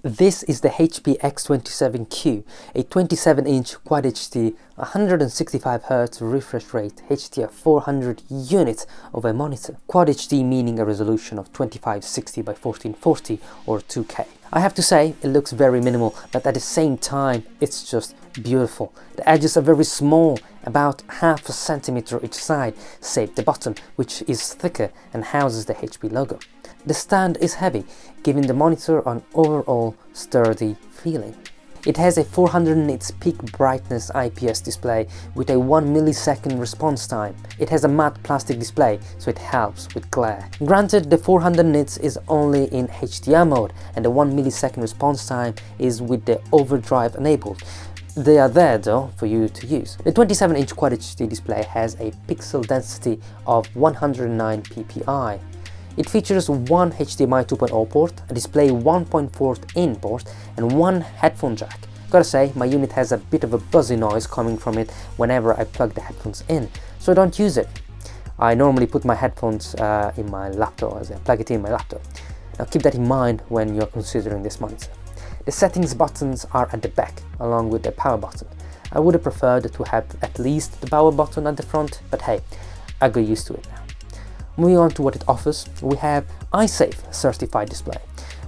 This is the HP X27Q, a 27-inch Quad HD 165Hz refresh rate HDR 400 units of a monitor. Quad HD meaning a resolution of 2560 by 1440 or 2K. I have to say it looks very minimal, but at the same time it's just beautiful. The edges are very small, about half a centimeter each side, save the bottom, which is thicker and houses the HP logo. The stand is heavy, giving the monitor an overall sturdy feeling. It has a 400 nits peak brightness IPS display with a 1 millisecond response time. It has a matte plastic display, so it helps with glare. Granted, the 400 nits is only in HDR mode and the 1 millisecond response time is with the overdrive enabled. They are there though for you to use. The 27-inch Quad HD display has a pixel density of 109 ppi. It features one HDMI 2.0 port, a display 1.4-in port and one headphone jack. Gotta say, my unit has a bit of a buzzy noise coming from it whenever I plug the headphones in, so I don't use it. I normally put my headphones in my laptop as I plug it in my laptop. Now keep that in mind when you're considering this monitor. The settings buttons are at the back, along with the power button. I would have preferred to have at least the power button at the front, but hey, I got used to it now. Moving on to what it offers, we have eye-safe certified display,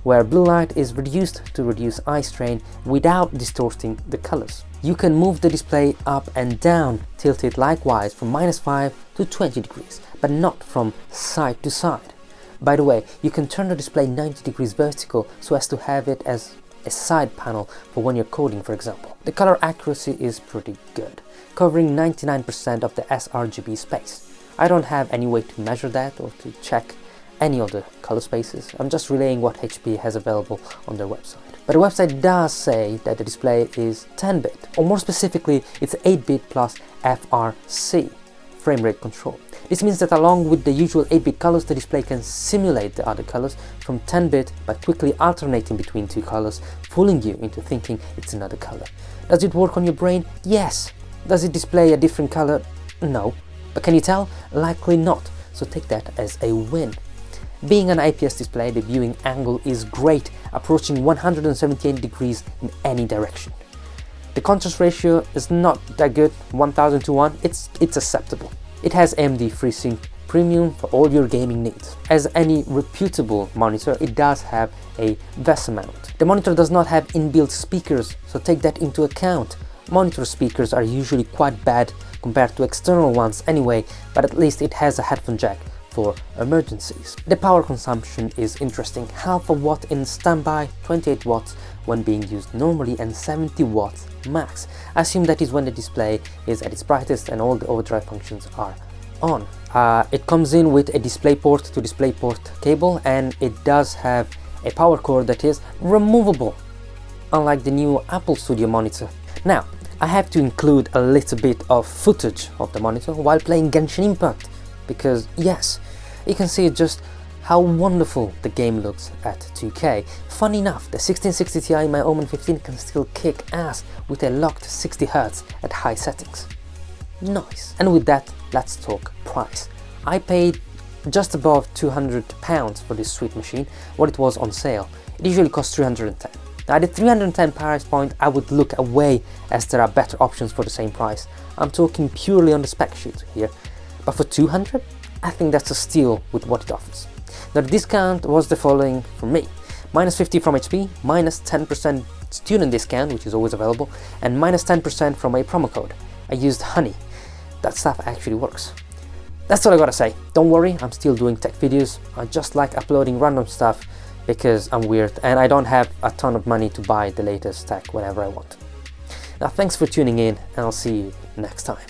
where blue light is reduced to reduce eye strain without distorting the colors. You can move the display up and down, tilt it likewise from -5 to 20 degrees, but not from side to side. By the way, you can turn the display 90 degrees vertical so as to have it as a side panel for when you're coding, for example. The color accuracy is pretty good, covering 99% of the sRGB space. I don't have any way to measure that or to check any of the color spaces. I'm just relaying what HP has available on their website. But the website does say that the display is 10-bit, or more specifically, it's 8-bit plus FRC, frame rate control. This means that along with the usual 8-bit colors, the display can simulate the other colors from 10-bit by quickly alternating between two colors, fooling you into thinking it's another color. Does it work on your brain? Yes. Does it display a different color? No. But can you tell? Likely not, so take that as a win. Being an IPS display, the viewing angle is great, approaching 178 degrees in any direction. The contrast ratio is not that good, 1000 to 1, it's acceptable. It has AMD FreeSync Premium for all your gaming needs. As any reputable monitor, it does have a VESA mount. The monitor does not have inbuilt speakers, so take that into account. Monitor speakers are usually quite bad compared to external ones anyway, but at least it has a headphone jack for emergencies. The power consumption is interesting, half a watt in standby, 28 watts when being used normally and 70 watts max. I assume that is when the display is at its brightest and all the overdrive functions are on. It comes in with a DisplayPort to DisplayPort cable, and it does have a power cord that is removable, unlike the new Apple Studio monitor. Now, I have to include a little bit of footage of the monitor while playing Genshin Impact, because yes, you can see just how wonderful the game looks at 2K. Fun enough, the 1660 Ti in my Omen 15 can still kick ass with a locked 60Hz at high settings. Nice. And with that, let's talk price. I paid just above £200 for this sweet machine, what it was on sale. It usually costs 310. Now at the 310 price point, I would look away as there are better options for the same price. I'm talking purely on the spec sheet here. But for 200, I think that's a steal with what it offers. Now the discount was the following from me. -50 from HP, -10% student discount, which is always available, and -10% from a promo code. I used Honey. That stuff actually works. That's all I gotta say. Don't worry, I'm still doing tech videos. I just like uploading random stuff because I'm weird and I don't have a ton of money to buy the latest tech whenever I want. Now thanks for tuning in, and I'll see you next time.